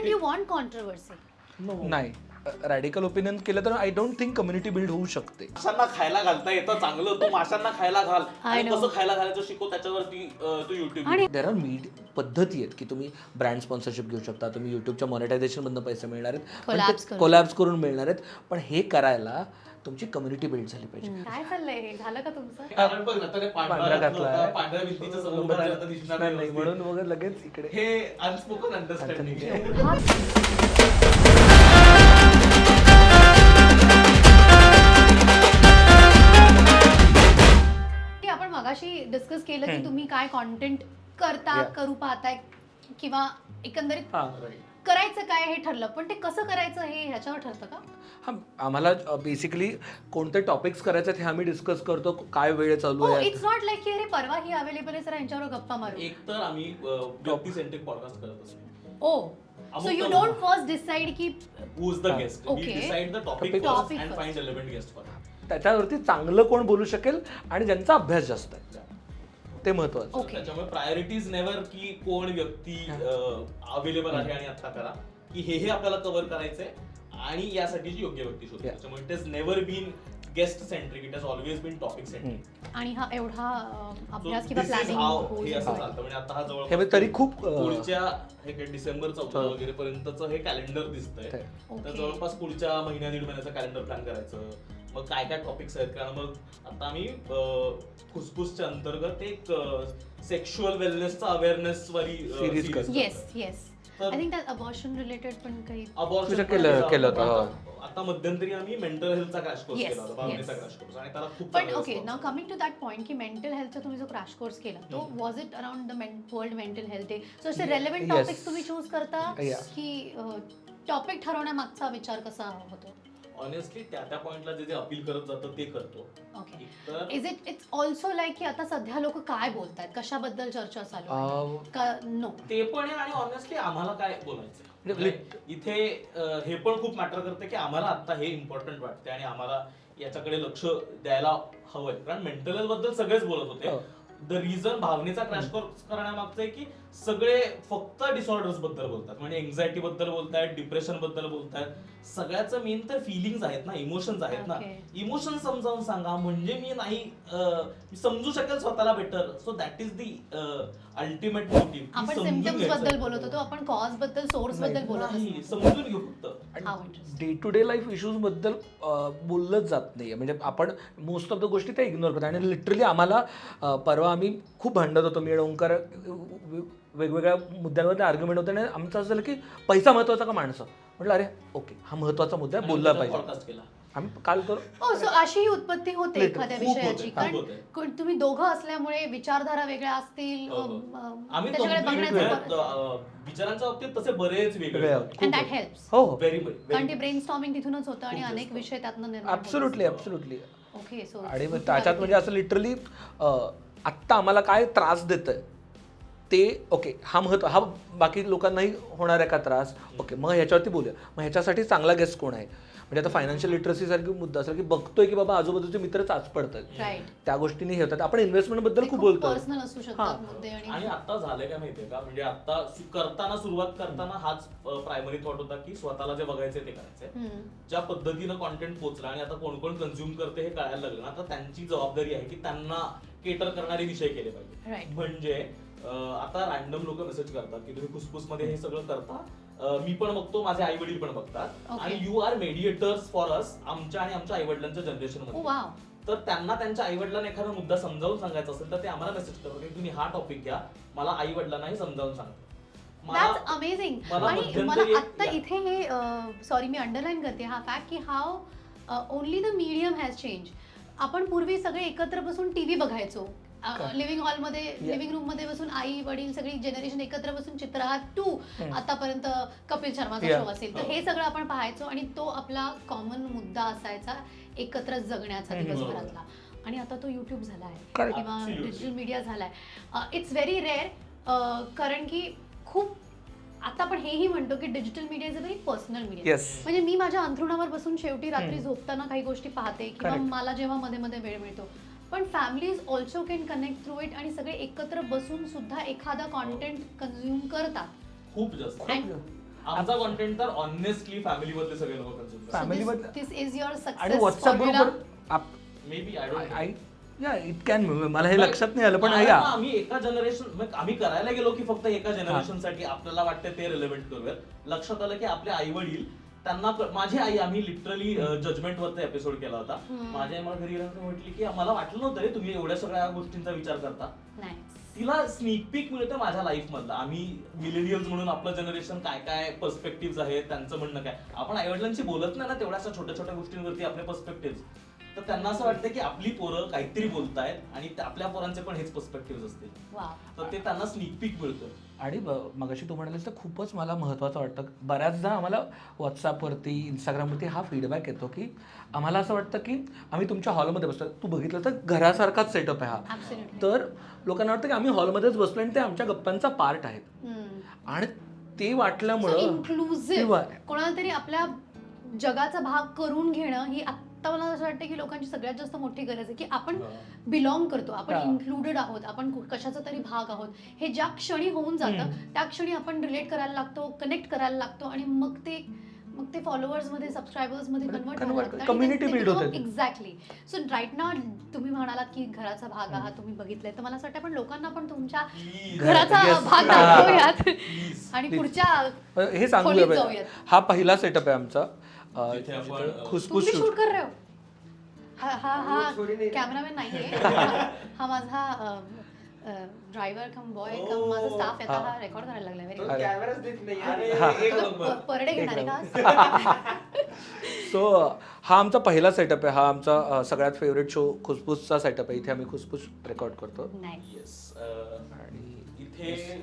Doesn't you want controversy? नाही, radical opinion केलं तर I don't think community build होऊ शकते. माशांना खायला घालता येतं चांगलं, तू माशांना खायला घाल आणि know. कसं खायला घालायचं शिकव, त्याच्यावरती तू युट्यूब. देर आर पद्धती आहेत की तुम्ही ब्रँड स्पॉन्सरशिप घेऊ शकता, तुम्ही युट्यूबच्या मॉनिटायझेशन मधनं पैसे मिळणार आहेत, कोलॅब्स करून मिळणार आहेत, पण हे करायला तुमची कम्युनिटी बिल्ड झाली पाहिजे. काय चाललंय, झालं का तुमचं? कारण बघ ना, तर पांढरा घातला पांढऱ्या भिंतीचं समोर उभं राहिलं तर दिसणार नाही नाही. म्हणून वगैरे लगेच इकडे हे अनस्पोकन अंडरस्टँडिंग. की आपण मगाशी डिस्कस केलं की तुम्ही काय कॉन्टेंट करता, करू पाहताय किंवा एकंदरीत करायचं काय हे ठरलं, पण ते कसं करायचं हे ह्याच्यावर ठरतं का? हा, आम्हाला बेसिकली कोणते टॉपिक्स करायचे हे आम्ही डिस्कस करतो, काय वेळ चालू आहे. इट्स नॉट लाईक की अरे परवा ही अवेलेबल आहे, जरा यांच्यावर गप्पा मारू. एक तर आम्ही व्यक्ती सेंट्रिक पॉडकास्ट करत असतो. Oh so you don't first decide की who is the guest, we Okay. Decide the topic Topic first first. And find relevant guest for. त्याच्यावरती चांगलं कोण बोलू शकेल आणि ज्यांचा अभ्यास जास्त आहे ते महत्वाचं. Okay. त्याच्यामुळे प्रायोरिटीज नेव्हर की कोण व्यक्ती अवेलेबल आहे आणि आता करा, की हे आपल्याला कव्हर करायचंय आणि यासाठीची योग्य व्यक्ती शोधतो. त्याच्यामुळे it is never been guest centric, it has always been topic centric. आणि हा एवढा अभ्यास किंवा हे प्लॅनिंग असं चालतं. म्हणजे आता हा हे जवळ तरी खूप पुढच्या हे काय डिसेंबर 14 वगैरे पर्यंतचं हे कॅलेंडर दिसतंय. तर जवळपास पुढच्या महिन्या दीड महिन्याचं कॅलेंडर प्लॅन करायचं. मग काय काय टॉपिक्स आहेत, कारण मग आता आम्ही फुसफुसच्या अंतर्गत एक सेक्शुअल वेलनेसचा अवेअरनेस वाली Series series करतो. Yes I think that abortion related पण काही Abortion केलं होतं, आता- आता मध्यंतरी आम्ही मेंटल हेल्थचा क्रॅश कोर्स Yes, केला होता, भावनेचा yes. क्रॅश कोर्स, आणि त्याला खूप पण चांगला ओके response नाव होता. कमिंग टू दॅट पॉईंट की मेंटल हेल्थचा तुम्ही जो क्रॅश कोर्स केला तो was it around the world mental health day, so असे रेलेव्हंट Yes. टॉपिक्स तुम्ही चूज करता Yeah. की टॉपिक ठरवण्यामागचा विचार कसा होतो? ऑनेस्टली त्या पॉइंटला जे अपील करत जातं ते करतो. ओके तर इज इट्स ऑल्सो लाईक की आता सध्या लोक काय बोलतायत, कशाबद्दल चर्चा चालू आहे का? नो ते पण आहे, आणि ऑनेस्टली आम्हाला काय बोलायचं म्हणजे इथे हे पण खूप मॅटर करते की आम्हाला आता हे इम्पॉर्टंट वाटते आणि आम्हाला याच्याकडे लक्ष द्यायला हवंय. कारण मेंटल हेल्थ बद्दल सगळेच बोलत होते. द रिझन भावनेचा क्रॅश कोर्स करण्यामागचं आहे की सगळे फक्त डिसऑर्डर्स बद्दल बोलतात, म्हणजे एन्झायटी बद्दल बोलतायत, डिप्रेशन बद्दल बोलतायत. सगळ्याचं मेन तर फिलिंग्स आहेत ना, इमोशन्स आहेत ना. Okay. इमोशन समजावून सांगा म्हणजे मी नाही मी समजू शकेल स्वतःला better. So that is the ultimate motive. आपण सिम्पटम्स बद्दल बोलत होतो, आपण कॉज बद्दल, सोर्स बद्दल बोलत नाही, समजून घेऊ फक्त. How interesting. Day to day life issues बद्दल बोललंच जात नाहीये. म्हणजे आपण मोस्ट ऑफ द गोष्टी त्या इग्नोर करतो. आणि लिटरली आम्हाला परवा आम्ही खूप भांडत होतो, मी आणि ओंकार वेगवेगळ्या मुद्द्यांवर आर्ग्युमेंट होते आणि आमचं असं झालं की पैसा महत्वाचा का माणसं. म्हटलं अरे ओके, हा महत्वाचा मुद्दा आहे, बोलला पाहिजे. पॉडकास्ट केला. आम्ही काल करू. हो सो अशी ही उत्पत्ती होते एखाद्या खूप होते, विषयाची, खूप कारण होते. तुम्ही दोघं असल्यामुळे विचारधारा वेगळ्या असतील, आम्ही त्याच्याकडे बघण्याचं विचारांच्या बाबतीत तसे बरेच वेगळे वेगळे आहोत. आहोत. अँड दॅट हेल्प्स, हो हो, Very कारण ते ब्रेन स्टॉर्मिंग तिथूनच होतं आणि अनेक विषय त्यातनं निर्माण ॲब्सोल्युटली ॲब्सोल्युटली. ओके सो आणि मग त्याच्यात म्हणजे असं लिटरली आत्ता आम्हाला काय त्रास देतंय ते ओके, हा बाकी लोकांनाही होणार आहे का त्रास, ओके मग ह्याच्यावरती बोलूया. मग ह्याच्यासाठी चांगला गेस्ट कोण आहे. म्हणजे आता फायनान्शियल लिटरसी सारखी मुद्दा असेल की बघतोय की बाबा आजूबाजूचे मित्र चाच पडतात, राईट, त्या गोष्टींनी हे होतात. आपण इन्व्हेस्टमेंट बद्दल खूप बोलतोय. पर्सनल असू शकतात मुद्दे. आणि आता झालंय काय माहितीये का, म्हणजे आता सुरुवात करताना हाच प्रायमरी थॉट होता की स्वतःला जे बघायचंय ते करायचंय. ज्या पद्धतीनं कॉन्टेंट पोहोचला आणि आता कोण कोण कन्झ्युम करते हे कळायला लागलं ना, तर त्यांची जबाबदारी आहे की त्यांना केटर करणारे विषय केले पाहिजे. Right. म्हणजे आता रॅन्डम लोक मेसेज करतात की तुम्ही फुसफुस मध्ये हे सगळं करता, मी पण बघतो, माझे आई वडील पण बघतात, Okay. आणि you are mediators for us, आमच्या आणि आमच्या आई वडिलांच्या जनरेशन मध्ये. वाव, तर त्यांना त्यांच्या आई वडिलांना एखादा मुद्दा समजावून सांगायचा असेल तर ते आम्हाला मेसेज करतात की तुम्ही हा टॉपिक घ्या, मला आई वडिलांनाही समजावून सांगा. That's amazing. आणि मला आता इथे हे सॉरी मी अंडरलाईन करते हा फॅक्ट की how only the medium has change. आपण पूर्वी सगळे एकत्र बसून टीव्ही बघायचो, लिव्हिंग हॉलमध्ये, लिव्हिंग रूम मध्ये बसून आई वडील सगळी जनरेशन एकत्र बसून चित्रहार 2 आतापर्यंत कपिल शर्माचा शो असेल तर हे सगळं आपण पाहायचो आणि तो आपला कॉमन मुद्दा असायचा एकत्र जगण्याचा दिवसभरातला. आणि आता तो युट्यूब झाला आहे किंवा डिजिटल मीडिया झालाय. इट्स व्हेरी रेअर, कारण की खूप आता आपण हेही म्हणतो की digital media is a very personal media. म्हणजे मी माझ्या अंथरुणावर बसून शेवटी रात्री झोपताना काही गोष्टी पाहते किंवा मला जेव्हा मध्ये मध्ये वेळ मिळतो, पण families also can connect through it आणि सगळे एकत्र बसून सुद्धा एखादा कॉन्टेंट कन्झ्युम करतात. खूप जास्त. आमचा कॉन्टेंट तर ऑनेस्टली फॅमिली मधले सगळे लोक कन्झ्युम करतात. Family मध्ये- दिस इज युअर आणि सक्सेस व्हॉट्सअप फॉर्म्युला. बरोबर मे बी आय डोंट या इट कॅन मला हे लक्षात नाही आलं पण या आम्ही एका जनरेशन आम्ही करायला गेलो की फक्त एका जनरेशन साठी आपल्याला वाटतं ते रिलेव्हंट करूयात. लक्षात आलं की आपले आई वडील त्यांना माझी आई आम्ही लिटरली जजमेंट वरचा एपिसोड केला होता. माझी आई मला घरी गेल्यानंतर म्हटली की मला वाटलं नव्हतं रे तुम्ही एवढ्या सगळ्या गोष्टींचा विचार करता. नाही तिला स्नीक पीक मिळतं माझ्या लाईफ मधला. आम्ही मिलेनियल्स म्हणून आपलं जनरेशन काय काय पर्स्पेक्टिव्ह आहेत त्यांचं म्हणणं काय. आपण आईवडिलांशी बोलत नाही ना तेवढ्या छोट्या छोट्या गोष्टींवरती आपले पर्स्पेक्टिव्ह. तर त्यांना असं वाटतं की आपली पोरं काहीतरी बोलतायत आणि आपल्या पोरांचे पण हेच पर्स्पेक्टिव्ह असतील. तर ते त्यांना स्नीक पीक मिळतं. आणि मगाशी तू म्हणालीस तर खूपच मला महत्त्वाचं वाटतं. बऱ्याचदा आम्हाला व्हॉट्सअपवरती इंस्टाग्रामवरती हा फीडबॅक येतो की आम्हाला असं वाटतं की आम्ही तुमच्या हॉलमध्ये बसतो. तू बघितलं तर घरासारखाच सेटअप आहे हा. Absolutely. तर लोकांना वाटतं की आम्ही हॉलमध्येच बसलो आणि ते आमच्या गप्पांचा पार्ट आहेत. आणि ते वाटल्यामुळं इन्क्लुझिव्ह कोणाला तरी आपल्या जगाचा भाग करून घेणं ही आता मला असं वाटतं की लोकांची सगळ्यात जास्त मोठी गरज आहे की आपण बिलॉंग करतो, आपण इन्क्लुडेड आहोत, आपण कशाचा तरी भाग आहोत. हे ज्या क्षणी होऊन जातं त्या क्षणी आपण रिलेट करायला लागतो, कनेक्ट करायला लागतो आणि मग ते फॉलोअर्स मध्ये सबस्क्रायबर्स मध्ये कन्वर्ट community build होते. एक्झॅक्टली. सो राईट नाव तुम्ही म्हणालात की घराचा भाग आहात, तुम्ही बघितलंय, तर मला असं वाटतं पण लोकांना पण तुमच्या घराचा Yes. भाग दाखवूयात Please. आणि पुढच्या हे सांगू खोलीत द्या. जाऊयात. हा पहिला सेटअप आहे आमचा. जिथे आपण, खुसफुस तुम्ही शूट. शूट कर रहे हो. हा कॅमेरामॅन नाहीये. हा माझा ड्रायव्हर कम बॉय कम माझा स्टाफ आहे. हा रेकॉर्ड करायला लागलाय. व्हेरी कॅमेराच देत नाही अरे, एक नंबर. पर डे घेणार आहे का? सो हा आमचा पहिला सेटअप आहे. हा आमचा सगळ्यात फेवरेट शो खुसफुसचा सेटअप आहे. इथे आम्ही खुसफुस रेकॉर्ड करतो. नाही Yes. आणि इथे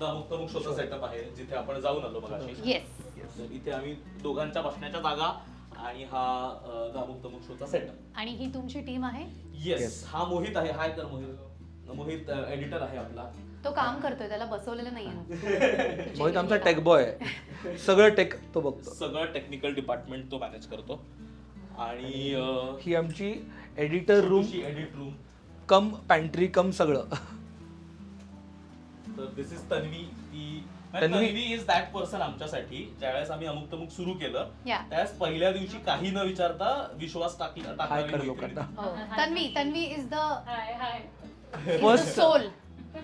मुक्त शोचा सेटअप आहे जिथे आपण जाऊन आलो मगाशी. येस. तर इथे आम्ही दोघांच्या बसण्याच्या जागा आणि हा दामुक्त शोचा सेटअप. आणि ही तुमची टीम आहे. येस. हा मोहित आहे. हाय कर मोहित. मोहित एडिटर आहे आपला. तो काम करतोय, त्याला बसवलेलं नाहीये. मोहित आमचा टेक बॉय आहे. सगळं टेक तो बघतो. सगळं टेक्निकल डिपार्टमेंट तो मॅनेज करतो. आणि ही आमची editor room edit room. Cum pantry cum सगळं. तर this is Tanvi. Tanvi- Tanvi is that person आमच्यासाठी. ज्यावेळेस आम्ही अमुक तमुक सुरू केलं Yeah. त्यावेळेस पहिल्या दिवशी काही न विचारता विश्वास हाय कर टाकला लोकांना. हो. Tanvi is the First- soul.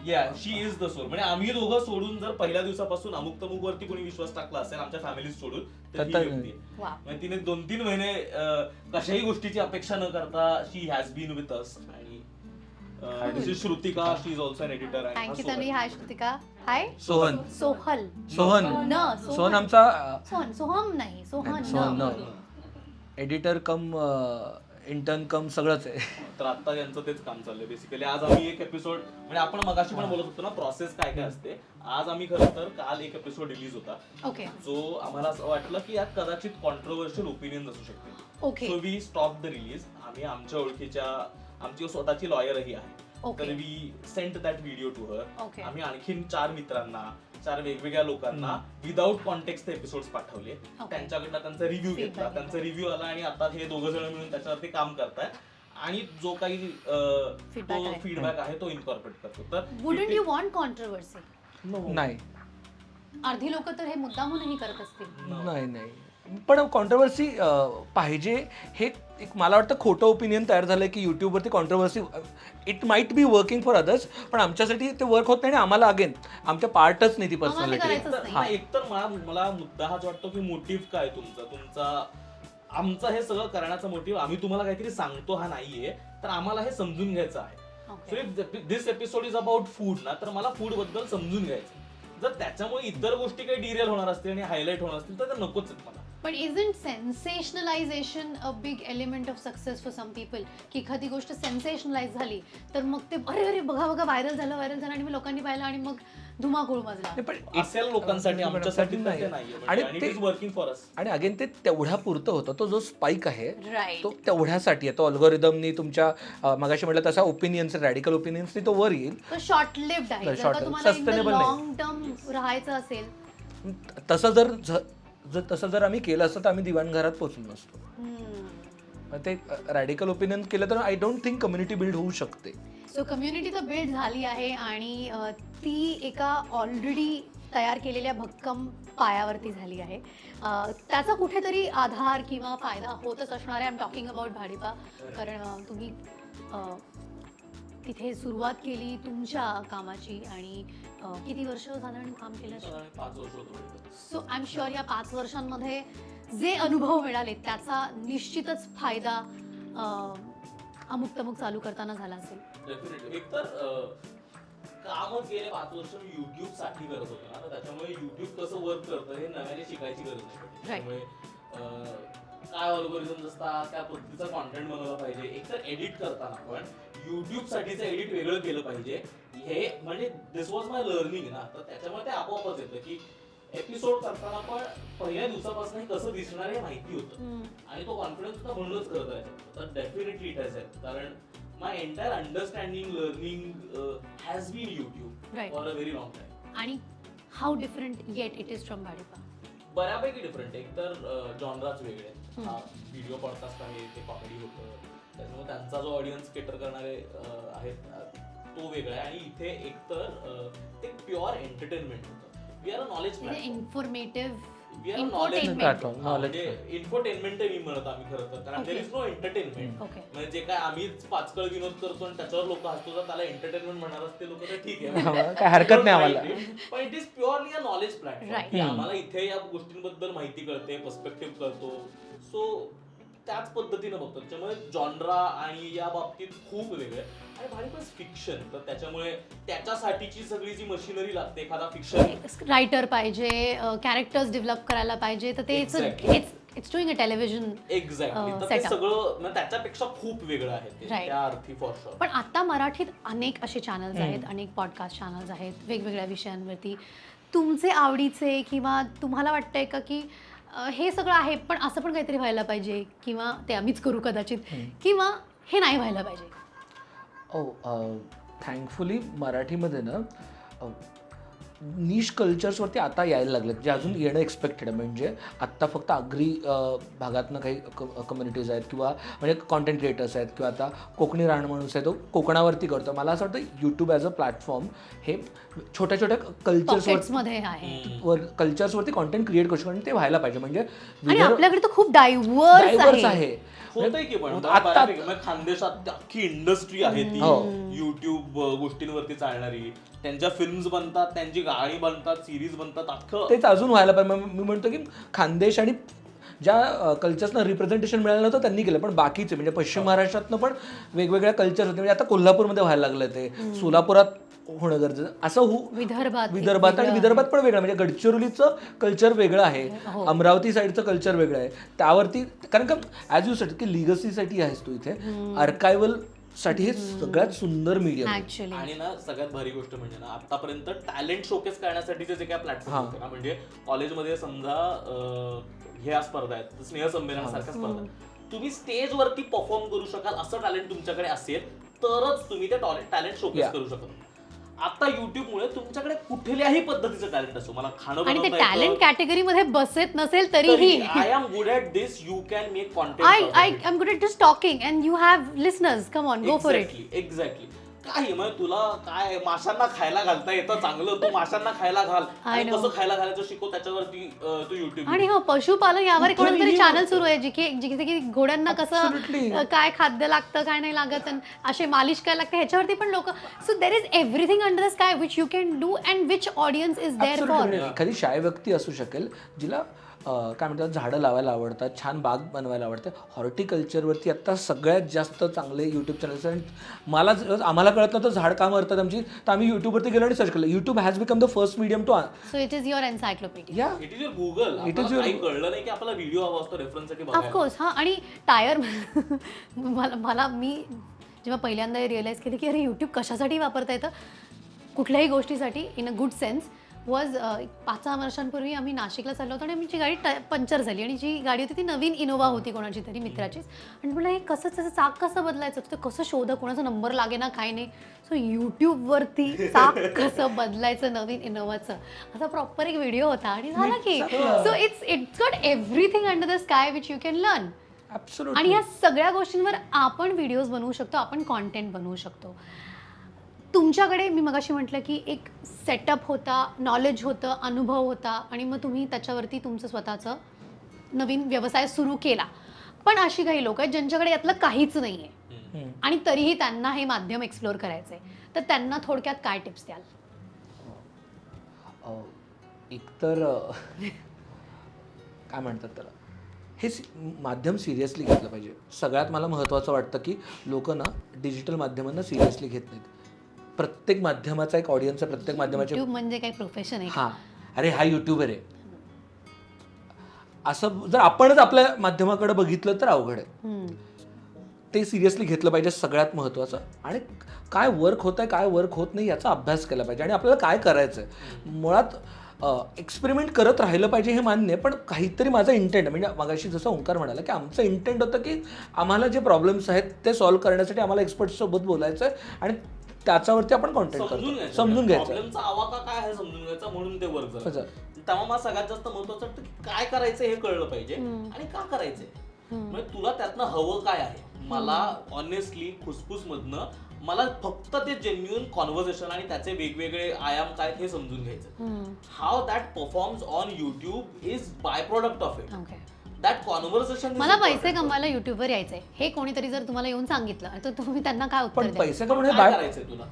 या शी इज द सोल. म्हणजे आम्ही दोघं सोडून जर पहिल्या दिवसापासून अमुक तमुक वरती कोणी विश्वास टाकला असेल आमच्या फॅमिली सोडून तर तर ही तन्वी. व्यक्ती आहे. वा. म्हणजे तिने 2-3 महिने कशाही गोष्टीची अपेक्षा न करता she has been with us. आणि this is Shrutika. She is also an editor. Thank you Tanvi. Hi Shrutika. Hi Sohan Sohal. Sohan Sohan आमचा सोहम नाही Sohan. Sohan editor cum intern cum सगळंच आहे. तर आता यांचं तेच काम चाललंय बेसिकली. आज आम्ही एक एपिसोड म्हणजे आपण मगाशी पण बोलत होतो ना प्रोसेस काय काय असते. आज आम्ही खरं तर काल एक एपिसोड रिलीज होता ओके. जो आम्हाला असं वाटलं की यात कदाचित कॉन्ट्रोवर्शियल ओपिनियन असू शकते. Okay. So we stop the release. आम्ही आमच्या ओळखीच्या आमची स्वतःची लॉयरही आहे. Okay. तर we sent that video to her. Okay. आम्ही आणखीन 4 मित्रांना 4 वेगवेगळ्या लोकांना विदाऊट कॉन्टेक्स्ट एपिसोड्स पाठवले. Okay. त्यांच्याकडनं त्यांचा रिव्ह्यू घेतला. Feedback त्यांचा रिव्ह्यू आला आणि आता हे दोघं जण मिळून त्याच्यावरती काम करतायत. आणि जो काही Feedback आहे. फीडबॅक आहे तो इन्कॉर्पोरेट करतो. तर वुडंट यू वॉन्ट कॉन्ट्रोवर्सी? नाही अर्धी लोक तर हे मुद्दामूनही करत असतील. नाही नाही पण कॉन्ट्रोवर्सी पाहिजे. हे एक मला वाटतं खोटं ओपिनियन तयार झालंय की युट्यूबवरती controversy it might be working for others पण आमच्यासाठी ते वर्क होत नाही. आणि आम्हाला अगेन आमच्या पार्टच नाही ती आम्हाला पर्सनॅलिटी. करायचंच नाही. हा एकतर मला मुद्दा हाच वाटतो की मोटिव्ह काय तुमचा आमचं हे सगळं करण्याचा मोटिव्ह आम्ही तुम्हाला काहीतरी सांगतो हा नाहीये. तर आम्हाला हे समजून घ्यायचं आहे. So if this episode is about food ना तर मला फूड बद्दल समजून घ्यायचं. जर त्याच्यामुळे इतर गोष्टी काही डिरियल होणार असतील आणि हायलाइट होणार असतील तर नकोच आहेत मला. पण isn't sensationalization a big element of success for some people? की एखादी गोष्ट सेन्सेशनलाइज झाली तर मग ते अरे बघा व्हायरल झालं आणि मग लोकांनी पाहिलं आणि मग धुमाकूळ मजला. पण असेल लोकांसाठी आमच्यासाठी तर ते नाहीये. आणि आणि ते it is working for us. आणि अगेन ते तेवढ्या पुरतं होतं. तो जो स्पाइक आहे Right. तो तेवढ्यासाठी आहे. तो अल्गोरिदमनी तुमच्या मगाशी म्हटलं तसा ओपिनियन्स रॅडिकल ओपिनियन्सनी तो वर येईल. तो शॉर्ट लिव्ड आहे. जर Short का lived, तुम्हाला sustainable नाही. लॉंग टर्म राहायचं असेल. तसं जर आम्ही केलं असतं तर आम्ही दिवाणघरात पोहोचलो नसतो. ते रॅडिकल ओपिनियन केलं तर I don't think community build होऊ शकते. सो कम्युनिटी तर बिल्ड झाली आहे आणि ती एका ऑलरेडी तयार केलेल्या भक्कम पायावरती झाली आहे. त्याचा कुठेतरी आधार किंवा फायदा होतच असणार आहे. आय एम टॉकिंग अबाउट भाडीपा, कारण तुम्ही तिथे सुरुवात केली तुमच्या कामाची आणि किती वर्ष साधारण काम केलं? 5 वर्ष होतो. सो आय एम शुअर या 5 वर्षांमध्ये जे अनुभव मिळाले त्याचा निश्चितच फायदा अमुक तमुक चालू करताना झाला असेल. डेफिनेटली. एक तर कामच गेले 5 वर्ष मी युट्यूब साठी करत होतो ना, तर त्याच्यामुळे युट्यूब कसं वर्क करतं हे नव्याने शिकायची गरज नाही. त्यामुळे काय अल्गोरिथम्स असतात, त्या पद्धतीचा कॉन्टेंट बनवला पाहिजे. एक तर एडिट करताना पण युट्यूब साठीचं एडिट वेगळं केलं पाहिजे. हे म्हणजे दिस वॉज माय लर्निंग ना, तर त्याच्यामुळे ते आपोआपच येतं की एपिसोड करताना पण पहिल्या दिवसापासून हे कसं दिसणार हे माहिती होतं आणि तो कॉन्फिडन्स सुद्धा म्हणूनच करत आहे. तर डेफिनेटली इट हॅज हेल्प, कारण my entire understanding learning has been YouTube for a very long time. आणि how different yet it is from Bhadipa? बऱ्यापैकी डिफरंट. एक तर जॉनराच वेगळे, हा व्हिडिओ पॉडकास्ट आहे, ते कॉमेडी होतं, त्याच्यामुळे त्यांचा जो ऑडियन्स केटर करणारे आहेत तो वेगळा आहे. आणि इथे एकतर ते प्युअर एंटरटेनमेंट होतं. We are a knowledge platform, informative we are a knowledge platform. म्हणजे इन्फोटेनमेंट मी म्हणत आम्ही खरं तर, कारण देयर इज नो एंटरटेनमेंट. म्हणजे जे काय आम्हीच पाचकळ विनोद करतो आणि त्याच्यावर लोक हसतो, तर त्याला एंटरटेनमेंट म्हणणार असते लोक, तर ठीक आहे, काय हरकत नाही आम्हाला. पण it is purely a knowledge platform की आम्हाला इथे या गोष्टींबद्दल माहिती कळते, पर्स्पेक्टिव्ह कळतो. सो त्याच पद्धतीनं बघतो. त्याच्यामुळे जॉनरा आणि या बाबतीत खूप वेगळे. आणि भाडीपास फिक्शन, तर त्याच्यामुळे त्याच्यासाठीची सगळी जी मशिनरी लागते, एखादा फिक्शन रायटर पाहिजे, कॅरेक्टर्स डेव्हलप करायला पाहिजे, तर ते it's doing a television. Exactly. तर ते सगळं त्याच्यापेक्षा खूप वेगळं आहे ते, त्या अर्थी फॉर शुअर. पण आता मराठीत अनेक असे चॅनल्स आहेत, अनेक पॉडकास्ट चॅनल्स आहेत वेगवेगळ्या विषयांवरती. तुमचे आवडीचे किंवा तुम्हाला वाटतंय का की हे सगळं आहे पण असं पण काहीतरी व्हायला पाहिजे, किंवा ते आम्हीच करू कदाचित, किंवा हे नाही व्हायला पाहिजे? थँकफुली मराठीमध्ये ना निश कल्चर्सवरती आता यायला लागलेत, जे अजून येणं एक्सपेक्टेड आहे. म्हणजे आत्ता फक्त आगरी भागातनं काही कम्युनिटीज आहेत किंवा म्हणजे कॉन्टेंट क्रिएटर्स आहेत, किंवा आता कोकणी राहणमाणूस आहे तो कोकणावरती करतो. मला असं वाटतं यूट्यूब ॲज अ प्लॅटफॉर्म हे छोट्या छोट्या कल्चर्सवरती कॉन्टेंट क्रिएट करू शकतो आणि ते व्हायला पाहिजे. म्हणजे आपल्याकडे तर खूप डायव्हर्स आहे. होतंय की, पण खानदेशात अख्खी इंडस्ट्री आहे ती युट्यूब गोष्टींवरती चालणारी. त्यांच्या फिल्म्स बनतात, त्यांची गाणी बनतात, सिरीज बनतात, अख्खं तेच अजून व्हायला पाहिजे. मी म्हणतो की खानदेश आणि ज्या कल्चर्सना रिप्रेझेंटेशन मिळालं नव्हतं त्यांनी केलं, पण बाकीचे म्हणजे पश्चिम महाराष्ट्रातनं पण वेगवेगळ्या कल्चर्स होते. म्हणजे आता कोल्हापूरमध्ये व्हायला लागलं, ते सोलापुरात होणं गरजेचं असं विदर्भात आणि विदर्भात पण वेगळं. म्हणजे गडचिरोलीचं कल्चर वेगळं आहे, अमरावती साईडचं कल्चर वेगळं आहे. त्यावरती कारण का ॲज यू सेड की लिगसीसाठी आहेस तू इथे, आर्कायवल साठी हे सगळ्यात सुंदर मीडियम. आणि ना सगळ्यात भारी गोष्ट म्हणजे ना, आतापर्यंत टॅलेंट शोकेस करण्यासाठीचे जे काय प्लॅटफॉर्म होते ना, म्हणजे कॉलेजमध्ये समजा ह्या स्पर्धा आहेत, स्नेहसंमेलनासारख्या स्पर्धा आहेत, तुम्ही स्टेजवरती परफॉर्म करू शकाल असं टॅलेंट तुमच्याकडे असेल तरच तुम्ही ते टॅलेंट शोकेस करू शकता. आता युट्यूबमुळे तुमच्याकडे कुठल्याही पद्धतीचं टॅलेंट असो, मला खाणं आणि ते टॅलेंट कॅटेगरीमध्ये बसत नसेल तरीही I am good at this, you can make content. I am good at just talking and you have listeners, come on, go for it. Exactly. काही म्हणजे तुला काय माशांना खायला घालता येतं चांगलं, तू माशांना खायला घाल आणि कसं खायला घालायचं शिकव, त्याच्यावरती तू युट्यूब. आणि हो, पशुपालन यावर कोणतरी चॅनल सुरू आहे जिथे की घोड्यांना कसं काय खाद्य लागतं, काय नाही लागत, असे मालिश काय लागतं, ह्याच्यावरती पण लोक. So there is everything under the sky which you can do and which audience is there for. एखादी शाय व्यक्ती असू शकेल जिला काय म्हणतात झाडं लावायला आवडतात, छान बाग बनवायला आवडते. हॉर्टिकल्चरवरती आत्ता सगळ्यात जास्त चांगले यूट्यूब चॅनल्स आहेत. आम्हाला कळत नव्हतं झाड का मरतात आमची, तर आम्ही यूट्यूबवरती गेलो आणि सर्च केलं. YouTube has become the first medium to. So it is your encyclopedia. It is your Google. It is your. कळलं नाही की आपला व्हिडिओ हवा असतो रेफरन्ससाठी बघायला. ऑफकोर्स. हां, आणि टायर मी जेव्हा पहिल्यांदा रिअलाइज केलं की अरे यूट्यूब कशासाठी वापरता येतं, कुठल्याही गोष्टीसाठी, in a good sense, was 5-6 वर्षांपूर्वी आम्ही नाशिकला चाललो होतो आणि आमची गाडी पंक्चर झाली. आणि जी गाडी होती ती नवीन इनोवा होती कोणाची तरी मित्राचीच. आणि म्हटलं हे कसं त्याचं चाक कसं बदलायचं, ते कसं शोधा, कोणाचा नंबर लागे ना काय नाही. सो यूट्यूबवरती चाक कसं बदलायचं नवीन इनोवाचं असा प्रॉपर एक व्हिडिओ होता आणि झाला की. So it's got everything under the sky which you can learn. आणि ह्या सगळ्या गोष्टींवर आपण व्हिडिओज बनवू शकतो, आपण कॉन्टेंट बनवू शकतो. तुमच्याकडे मी मगाशी म्हटलं की एक सेटअप होता, नॉलेज होतं, अनुभव होता आणि मग तुम्ही त्याच्यावरती तुमचं स्वतःचं नवीन व्यवसाय सुरू केला. पण अशी काही लोक आहेत ज्यांच्याकडे यातलं काहीच नाही आहे आणि तरीही त्यांना हे माध्यम एक्सप्लोअर करायचंय, तर त्यांना थोडक्यात काय टिप्स द्याल? एकतर काय म्हणतात त्याला, हे माध्यम सिरियसली घेतलं पाहिजे. सगळ्यात मला महत्त्वाचं वाटतं की लोक ना डिजिटल माध्यमांना सिरियसली घेत नाहीत. प्रत्येक माध्यमाचा एक ऑडियन्स आहे, प्रत्येक माध्यमाचे. YouTube म्हणजे काही प्रोफेशन आहे? हां, अरे हा यूट्यूबर आहे असं जर आपणच आपल्या माध्यमाकडे बघितलं तर अवघड आहे. ते सिरियसली घेतलं पाहिजे सगळ्यात महत्त्वाचं. आणि काय वर्क होत आहे, काय वर्क होत नाही याचा अभ्यास केला पाहिजे आणि आपल्याला काय करायचं आहे. मुळात एक्सपेरिमेंट करत राहिलं पाहिजे हे मान्य आहे, पण काहीतरी माझा इंटेंट म्हणजे मगाशी जसं ओंकार म्हणाला की आमचं इंटेंट होतं की आम्हाला जे प्रॉब्लेम्स आहेत ते सॉल्व्ह करण्यासाठी आम्हाला एक्सपर्ट्ससोबत बोलायचं आहे आणि त्याच्यावरती आपण कॉन्टेंट करतो. समजून घ्यायचं, प्रॉब्लेमचा आवाका काय आहे समजून घ्यायचा, म्हणून ते वर्क झालं. तेव्हा मला सगळ्यात जास्त महत्वाचं वाटतं की काय करायचं हे कळलं पाहिजे आणि का करायचंय. म्हणजे तुला त्यातनं हवं काय आहे. मला ऑनेस्टली फुसफुस मधनं मला फक्त ते जेन्युइन कॉन्व्हर्सेशन आणि त्याचे वेगवेगळे आयाम काय हे समजून घ्यायचं. How that performs on YouTube is by product of it. That conversation. मला पैसे कमवायला युट्यूबवर यायचंय हे कोणीतरी जर तुम्हाला येऊन सांगितलं तर तुम्ही त्यांना काय उत्तर पण द्याल? पैसे कमवणे काय करायचंय तुला.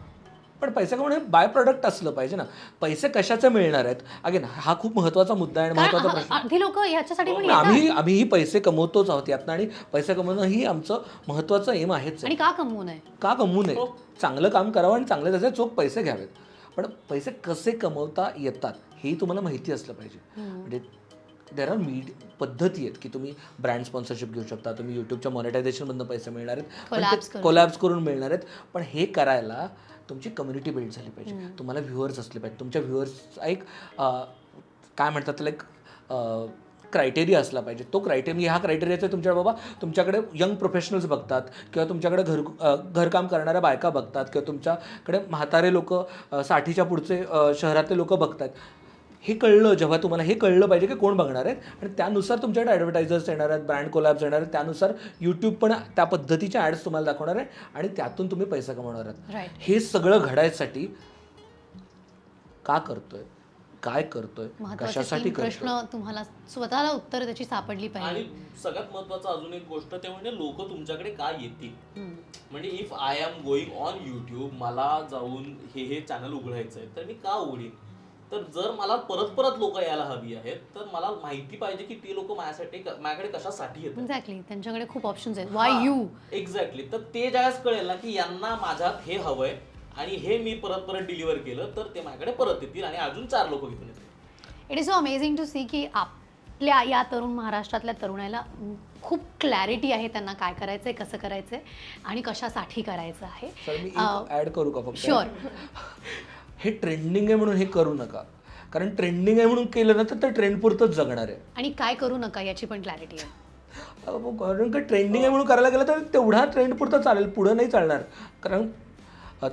पण पैसे कमवणे बाय प्रोडक्ट असलं पाहिजे ना. पैसे कशाचे मिळणार आहेत अगेन हा खूप महत्त्वाचा मुद्दा आहे आणि महत्त्वाचा प्रश्न. आधी लोक ह्याच्यासाठी पण येतात आम्हीही पैसे कमवतोच आहोत यातनं आणि पैसे कमवणं ही आमचं महत्त्वाचं एम आहेच. आणि का कमवू नये? का कमवू नये. चांगलं काम करावं आणि चांगले त्याचे चोख पैसे घ्यावेत. पण पैसे कसे कमवता येतात हेही तुम्हाला माहिती असलं पाहिजे. म्हणजे देर आर पद्धती आहेत की तुम्ही ब्रँड स्पॉन्सरशिप घेऊ शकता, तुम्ही यूट्यूबच्या मॉनिटायझेशनमधून पैसे मिळणार आहेत, कोलॅब्स करून मिळणार आहेत. पण हे करायला तुमची कम्युनिटी बिल्ड झाली पाहिजे, तुम्हाला व्ह्युअर्स असले पाहिजे, तुमच्या व्ह्युअर्सचा एक काय म्हणतात त्याला एक क्रायटेरिया असला पाहिजे. तो ह्या क्रायटेरियाचा तुमच्या बाबा तुमच्याकडे यंग प्रोफेशनल्स बघतात किंवा तुमच्याकडे घरकाम करणाऱ्या बायका बघतात किंवा तुमच्याकडे म्हातारे लोक 60च्या पुढचे शहरातले लोक बघतात. हे कळलं जेव्हा तुम्हाला हे कळलं पाहिजे की कोण बघणार आहेत आणि त्यानुसार तुमच्याकडे ॲडव्हर्टायझर्स येणार आहेत, ब्रँड कोलॅब्स येणार आहेत, त्यानुसार यूट्यूब पण त्या पद्धतीच्या ॲड्स तुम्हाला दाखवणार आहे आणि त्यातून तुम्ही पैसा कमवणार आहात. हे सगळं घडायसाठी का करतोय, काय करतोय, कशासाठी करतोय, प्रश्न तुम्हाला स्वतःला उत्तर त्याची सापडली पाहिजे. आणि सगळ्यात महत्वाचं अजून एक गोष्ट ते म्हणजे लोक तुमच्याकडे का येतील. म्हणजे if I am going on YouTube, मला जाऊन हे चॅनल उघडायचं आहे तर मी का उघडीन. तर जर मला परत लोक यायला हवी आहेत तर मला माहिती पाहिजे की ती लोक माझ्याकडे कशासाठी येतात. एक्झॅक्टली, त्यांच्याकडे खूप ऑप्शन्स आहेत. Y you. एक्झॅक्टली. तर ते ज्यावेळेस कळेल ना की यांना माझ्यात हे हवंय आणि हे मी परत डिलिव्हर केलं तर ते माझ्याकडे परत येतील आणि अजून 4 लोक घेऊन येतील. It is so amazing to see की आपल्या या तरुण महाराष्ट्रातल्या तरुणाला खूप क्लॅरिटी आहे त्यांना काय करायचंय, कसं करायचंय आणि कशासाठी करायचं आहे. सर मी ऍड करू का फक्त. शुअर. हे ट्रेंडिंग आहे म्हणून हे करू नका, कारण ट्रेंडिंग आहे म्हणून केलं ना तर ट्रेंड पुरतच जगणार आहे. आणि काय करू नका याची पण क्लॅरिटी आहे. कारण का ट्रेंडिंग आहे म्हणून करायला गेलं तर तेवढा ट्रेंड पुरतं चालेल, पुढं नाही चालणार. कारण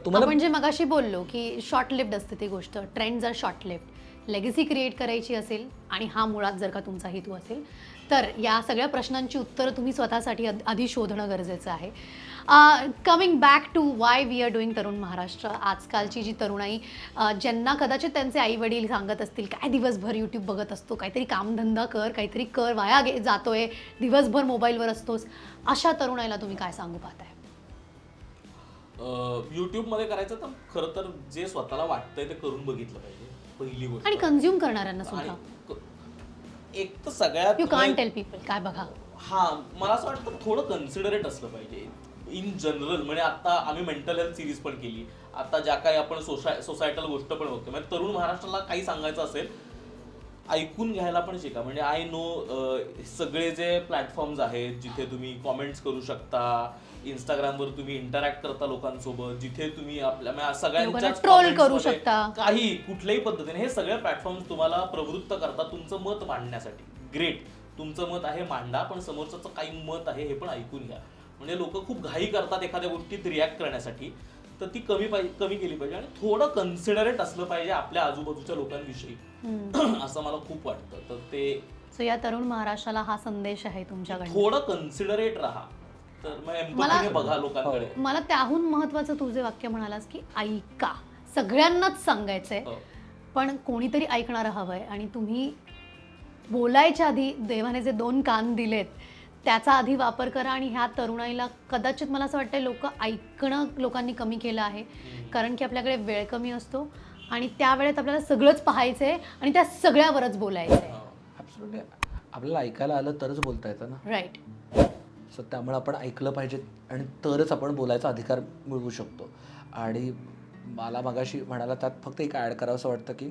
तुम्हाला आपण जे मगाशी बोललो की शॉर्ट लिव्ड असते ती गोष्ट, ट्रेंड जर शॉर्ट लिव्ड, लेगसी क्रिएट करायची असेल आणि हा मुळात जर का तुमचा हेतू असेल तर या सगळ्या प्रश्नांची उत्तरं तुम्ही स्वतःसाठी आधी शोधणं गरजेचं आहे. Coming back to why we are doing Tarun Maharashtra. आजकालची जी तरुणाई ज्यांना कदाचित त्यांचे आई वडील सांगत असतील काय दिवसभर यूट्यूब बघत असतो, काहीतरी कामधंदा कर, काहीतरी कर, वाया जातोय, दिवसभर मोबाईलवर असतोस, अशा तरुणाईला तुम्ही काय सांगू पाहताय? युट्यूबमध्ये करायचं तर खरं तर जे स्वतःला वाटतंय ते करून बघितलं पाहिजे पहिली गोष्ट. आणि कन्झ्युम करणाऱ्यांना सुद्धा एक तर सगळ्यात यू कांट टेल पीपल काय बघा. हा, मला असं वाटतं थोडं कन्सिडरेट असलं पाहिजे इन जनरल. म्हणजे आता आम्ही मेंटल हेल्थ सिरीज पण केली, आता ज्या काही आपण सोसायटल गोष्ट पण बघतो. म्हणजे तरुण महाराष्ट्राला काही सांगायचं असेल ऐकून घ्यायला पण शिका. म्हणजे आय नो सगळे जे प्लॅटफॉर्म्स आहेत जिथे तुम्ही कॉमेंट्स करू शकता, इंस्टाग्रामवर तुम्ही इंटरॅक्ट करता लोकांसोबत, जिथे तुम्ही आपल्या सगळ्यांच्या ट्रोल करू शकता, काही कुठल्याही पद्धतीने हे सगळे प्लॅटफॉर्म्स तुम्हाला प्रवृत्त करतात तुमचं मत मांडण्यासाठी. ग्रेट, तुमचं मत आहे मांडा, पण समोरचं काही मत आहे हे पण ऐकून घ्या. म्हणजे लोक खूप घाई करतात एखाद्या गोष्टीत रिॲक्ट करण्यासाठी, तर ती कमी केली पाहिजे आणि थोडं कन्सिडरेट असलं पाहिजे आपल्या आजूबाजूच्या लोकांविषयी असं मला खूप वाटतं. तर ते सो या तरुण महाराष्ट्राला हा संदेश आहे तुमच्याकडे, थोडं कन्सिडरेट राहा. तर मग एम्पॅथीने बघा लोकांकडे. मला त्याहून महत्वाचं तू जे वाक्य म्हणालास की ऐका, सगळ्यांनाच सांगायचंय, हो. पण कोणीतरी ऐकणारं हवंय. आणि तुम्ही बोलायच्या आधी देवाने जे 2 कान दिलेत त्याचा आधी वापर करा. आणि ह्या तरुणाईला कदाचित मला असं वाटतं लोक ऐकणं लोकांनी कमी केलं आहे, कारण की आपल्याकडे वेळ कमी असतो आणि त्या वेळेत आपल्याला सगळंच पाहायचंय आणि त्या सगळ्यावरच बोलायचंय. ॲब्सोल्युटली. आपल्याला ऐकायला आलं तरच बोलता येतं ना. राईट. सो त्यामुळे आपण ऐकलं पाहिजे आणि तरच आपण बोलायचा अधिकार मिळवू शकतो. आणि मला मगाशी म्हणाला त्यात फक्त एक ॲड करावं असं वाटतं की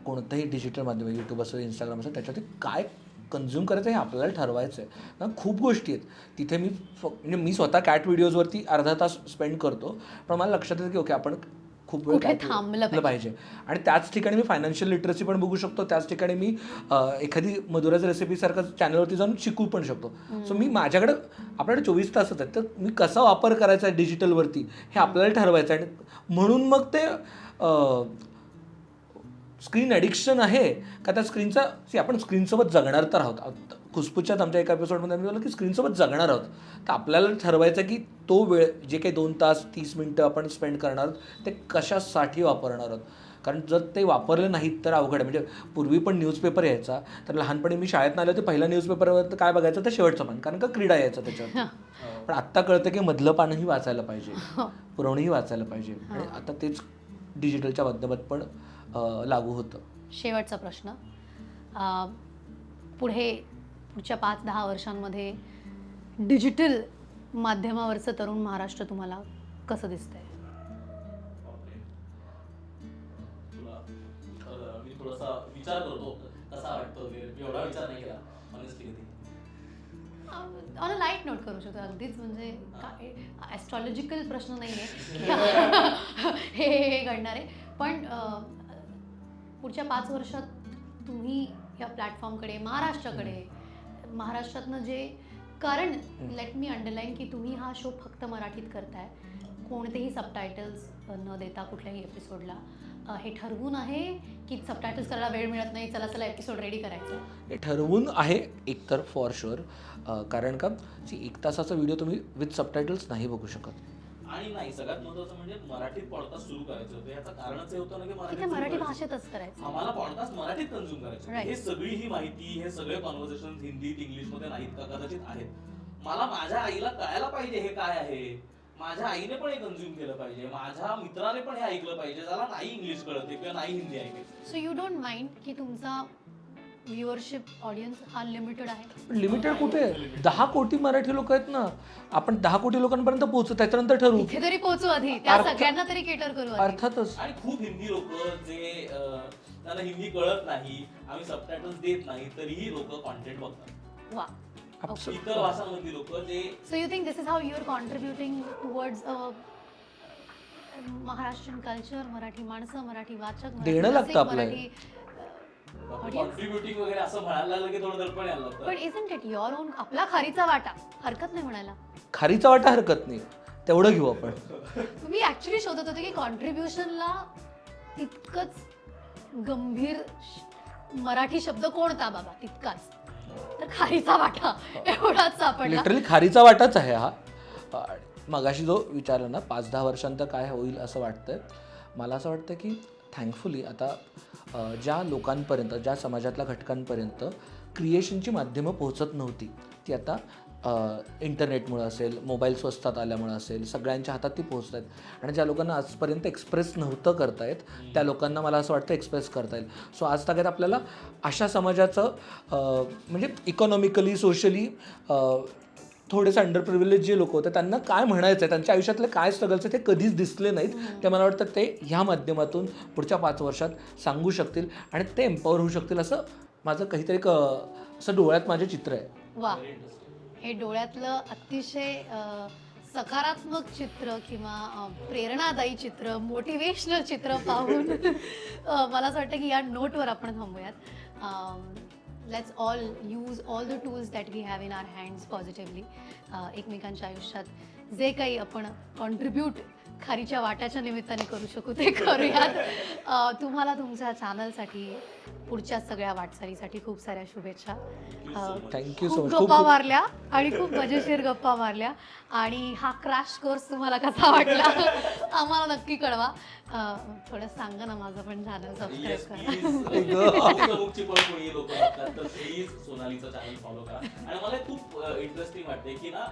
कोणतंही डिजिटल माध्यम, यूट्यूब असेल, इंस्टाग्राम असेल, त्याच्यावरती काय कन्झ्युम करायचं हे आपल्याला ठरवायचं आहे ना. खूप गोष्टी आहेत तिथे. म्हणजे मी स्वतः कॅट व्हिडिओजवरती अर्धा तास स्पेंड करतो, पण मला लक्षात येतं की ओके आपण खूप वेळ कुठे थांबलं पाहिजे. आणि त्याच ठिकाणी मी फायनान्शियल लिटरसी पण बघू शकतो, त्याच ठिकाणी मी एखादी मधुराज रेसिपीसारखं चॅनलवरती जाऊन शिकू पण शकतो. सो मी माझ्याकडे आपल्याकडे 24 तासच आहेत, तर मी कसा वापर करायचा आहे डिजिटलवरती हे आपल्याला ठरवायचं आहे. आणि म्हणून मग ते स्क्रीन ॲडिक्शन आहे का त्या स्क्रीनचा आपण स्क्रीनसोबत जगणार तर आहोत. खुसपुच्यात आमच्या एका एपिसोडमध्ये आम्ही बोललो की स्क्रीनसोबत जगणार आहोत, तर आपल्याला ठरवायचं की तो वेळ जे काही 2 तास 30 मिनटं आपण स्पेंड करणार आहोत ते कशासाठी वापरणार आहोत. कारण जर ते वापरले नाहीत तर अवघड आहे. म्हणजे पूर्वी पण न्यूजपेपर यायचा, तर लहानपणी मी शाळेत आलो तर पहिल्या न्यूजपेपरवर काय बघायचं तर शेवटचं पान, कारण का क्रीडा यायचा त्याच्यावर. पण आत्ता कळतं की मधलं पानही वाचायला पाहिजे, पुरवणीही वाचायला पाहिजे. आणि आता तेच डिजिटलच्या माध्यमात पण लागू होतं. शेवटचा प्रश्न, पुढच्या 5-10 वर्षांमध्ये डिजिटल माध्यमावरचं तरुण महाराष्ट्र तुम्हाला कसं दिसतंय? मी थोडासा विचार करतो कसा वाटतो वगैरे. मी एवढा विचार नाही केला ऑनेस्टली कधी. ऑन अ लाईट नोट करू शकतो अगदीच. म्हणजे काय ॲस्ट्रॉलॉजिकल प्रश्न नाही आहे हे घडणार आहे. पण पुढच्या 5 वर्षात तुम्ही या प्लॅटफॉर्मकडे, महाराष्ट्रातनं जे, कारण लेट मी अंडरलाईन की तुम्ही हा शो फक्त मराठीत करताय, कोणतेही सबटायटल्स न देता कुठल्याही एपिसोडला, हे ठरवून आहे की सबटायटल्स करायला वेळ मिळत नाही, चला एपिसोड रेडी करायचा? हे ठरवून आहे एकतर फॉर शुअर. कारण का 1 तासाचा व्हिडिओ तुम्ही विथ सबटायटल्स नाही बघू शकत. आणि नाही, सगळ्यात महत्त्वाचं म्हणजे मराठीत पॉडकास्ट सुरू करायचं होतं. याचं कारणच हे होतं ना की मराठी भाषेतच करायचं, आम्हाला पॉडकास्ट मराठीत कन्झ्युम करायचं. हे सगळी ही माहिती, हे सगळे कॉन्व्हर्सेशन हिंदीत, इंग्लिशमध्ये नाहीत का, कदाचित आहेत. मला माझ्या आईला कळायला पाहिजे हे काय आहे, माझ्या आईने पण हे कन्झ्युम केलं पाहिजे, माझ्या मित्राने पण हे ऐकलं पाहिजे ज्याला नाही इंग्लिश कळते किंवा नाही हिंदी ऐकते. सो यू डोंट माइंड की तुमचा व्ह्युअरशिप ऑडियन्स हा लिमिटेड आहे? लिमिटेड कुठे? 10 कोटी मराठी लोक आहेत ना. आपण 10 कोटी लोकांपर्यंत पोहोचू, त्याच्यानंतर ठरवू. इथे तरी पोहोचू आधी, त्या सगळ्यांना तरी केटर करू. अर्थातच. आणि खूप हिंदी लोक जे त्यांना हिंदी कळत नाही, आम्ही सबटायटल्स देत नाही तरीही लोक कॉन्टेंट बघतात. वा. इतर भाषांमधली लोक जे. So you think this is how you are contributing towards Maharashtrian culture, Marathi माणसं, मराठी वाचक, देणं लागतं आपल्याला. कॉन्ट्रीब्युटिंग वगैरे असं म्हणायला लागलं की थोडं दडपण यायला लागतं. पण इजंट इट युअर ओन, आपला खारीचा वाटा, हरकत नाही म्हणायला. खारीचा वाटा हरकत नाही, तेवढं घेऊ आपण. मी ऍक्च्युली शोधत होते की कॉन्ट्रीब्युशनला तितकंच गंभीर मराठी शब्द कोणता बाबा, तितकाच. तर खारीचा वाटा एवढाच सापडला. लिटरली खारीचा वाटाच आहे हा. मगाशी जो विचारला ना 5-10 वर्षांतर काय होईल असं वाटतंय. मला असं वाटतं की थँकफुली आता ज्या लोकांपर्यंत, ज्या समाजातल्या घटकांपर्यंत क्रिएशनची माध्यमं पोहोचत नव्हती, ती आता इंटरनेटमुळं असेल, मोबाईल स्वस्तात आल्यामुळं असेल, सगळ्यांच्या हातात ती पोहोचत आहेत. आणि ज्या लोकांना आजपर्यंत एक्सप्रेस नव्हतं करता येत, त्या लोकांना मला असं वाटतं एक्सप्रेस करता येईल. सो आज तागत आपल्याला अशा समाजाचं म्हणजे इकॉनॉमिकली, सोशली थोडेसे अंडर प्रिव्हिलेज जे लोक होते त्यांना काय म्हणायचं आहे, त्यांच्या आयुष्यातले काय स्ट्रगल्स आहे ते कधीच दिसले नाहीत. ते मला वाटतं ते ह्या माध्यमातून पुढच्या 5 वर्षात सांगू शकतील आणि ते एम्पॉवर होऊ शकतील, असं माझं काहीतरी असं डोळ्यात माझे चित्र आहे. वा. हे डोळ्यातलं अतिशय सकारात्मक चित्र किंवा प्रेरणादायी चित्र, मोटिवेशनल चित्र पाहून मला असं वाटतं की या नोटवर आपण थांबूयात. Let's all use all the tools that we have in our hands positively. एकमेकांच्या आयुष्यात जे काही आपण कॉन्ट्रीब्यूट खारीच्या वाट्याच्या निमित्ताने करू शकू ते करूयात. तुम्हाला तुमच्या चॅनलसाठी पुढच्या सगळ्या वाटचालीसाठी खूप साऱ्या शुभेच्छा. थँक्यू सो खूप मच. गप्पा मारल्या आणि खूप मजेशीर गप्पा मारल्या आणि हा क्रॅश कोर्स तुम्हाला कसा वाटला आम्हाला नक्की कळवा. थोडं सांगा ना, माझं पण चॅनल सबस्क्राईब करा. मुखची पण कोणी लोक बघतात तर प्लीज सोनालीचं चॅनल फॉलो करा. आणि मला हे खूप इंटरेस्टिंग वाटते की ना,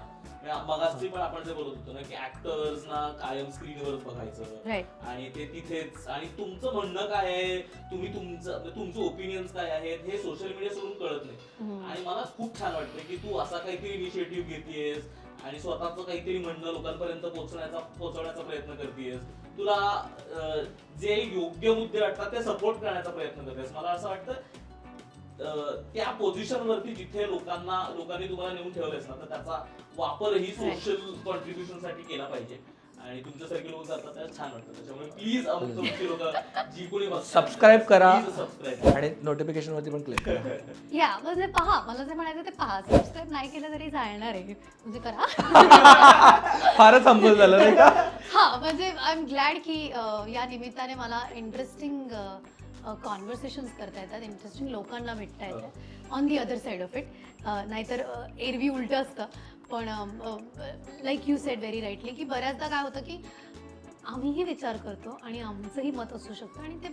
मगाशी पण आपण जे बोलत होतो ना की ऍक्टर्स ना कायम स्क्रीनवरच बघायचं राईट. आणि ते तिथेच, आणि तुमचं म्हणणं काय आहे, तुम्ही तुमचे ओपिनियन्स काय आहेत हे सोशल मीडिया सोडून कळत नाही. आणि मला खूप छान वाटतं की तू असा काहीतरी इनिशिएटिव्ह घेतेयस आणि स्वतःचं काहीतरी म्हणणं लोकांपर्यंत पोहोचवण्याचा प्रयत्न करतेयस. तुला जे योग्य मुद्दे वाटतात ते सपोर्ट करण्याचा प्रयत्न करतेस. मला असं वाटतं त्या पोझिशन वरती जिथे लोकांनी तुम्हाला नेऊन ठेवलेस ना, तर त्याचा वापरही सोशल कॉन्ट्रीब्युशन साठी केला पाहिजे. आणि तुमच्यासारखे लोक करतात त्याला छान वाटतं. त्याच्यामुळे प्लीज तुमची लोक जी कोणी सबस्क्राईब करा सबस्क्राईब आणि नोटिफिकेशन वरती पण क्लिक करा. या म्हणजे पहा, मला जे म्हणायचं ते पहा. सबस्क्राईब नाही केलं तरी चालणार आहे, म्हणजे करा. फारच अंबल झालं नाही का? हा म्हणजे आय एम ग्लॅड की या निमित्ताने मला इंटरेस्टिंग कॉन्व्हर्सेशन्स करता येतात, इंटरेस्टिंग लोकांना भेटता येतात on the other side of it. नाहीतर एरवी उलटं असतं. पण like you sed very rightly की बऱ्याचदा काय होतं की आम्हीही विचार करतो आणि आमचंही मत असू शकतं आणि ते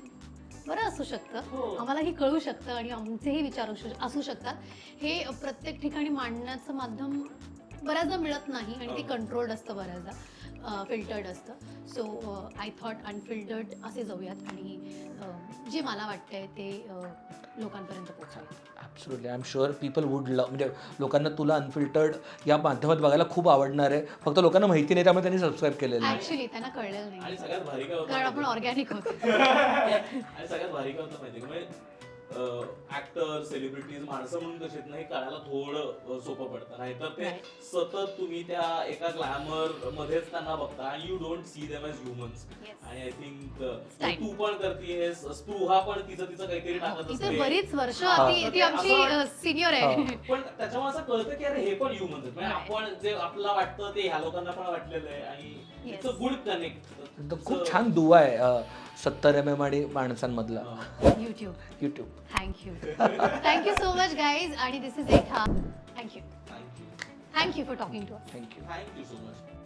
बरं असू शकतं, आम्हालाही कळू शकतं आणि आमचेही विचार असू शकतात. हे प्रत्येक ठिकाणी मांडण्याचं माध्यम बऱ्याचदा मिळत नाही आणि ते कंट्रोल्ड असतं, बऱ्याचदा फिल्टर्ड असतं. सो आय थॉट अनफिल्टर्ड असे जाऊयात आणि जे मला वाटतंय ते लोकांपर्यंत पोहोचूयात. Absolutely. I am sure people would love, म्हणजे लोकांना तुला अनफिल्टर्ड या माध्यमात बघायला खूप आवडणार आहे. फक्त लोकांना माहिती नाही, त्यामुळे त्यांनी सबस्क्राईब केलेलं आहे. ऍक्च्युली त्यांना कळलेलं आणि नाही, सगळ्यात भारी काय होतं कारण आपण ऑर्गॅनिक होतो. आणि सगळ्यात भारी काय होतं माहिती म्हणजे ऍक्टर सेलिब्रिटीज माणसं म्हणून कशी आहेत ना, हे कळायला थोडं सोपं पडतं. नाहीतर ते सतत तुम्ही त्या एका ग्लॅमर मध्येच त्यांना बघता आणि you don't see them as humans. आणि आय थिंक तू पण करतेस, स्पृहा पण तिचं काहीतरी टाकत तिथे असते. बरीच वर्ष ती आमची सिनियर आहे. पण त्याच्यामुळे असं कळतं की अरे हे पण ह्युमन्स आहेत. म्हणजे आपण जे आपल्याला वाटतं ते ह्या लोकांना पण वाटलेलं आहे आणि इट्स अ गुड कनेक्ट. खूप छान दुवा आहे 70 mm आणि माणसांमधला. YouTube. Thank you so much guys. आणि this is it. Thank you for talking to us. Thank you. Thank you so much.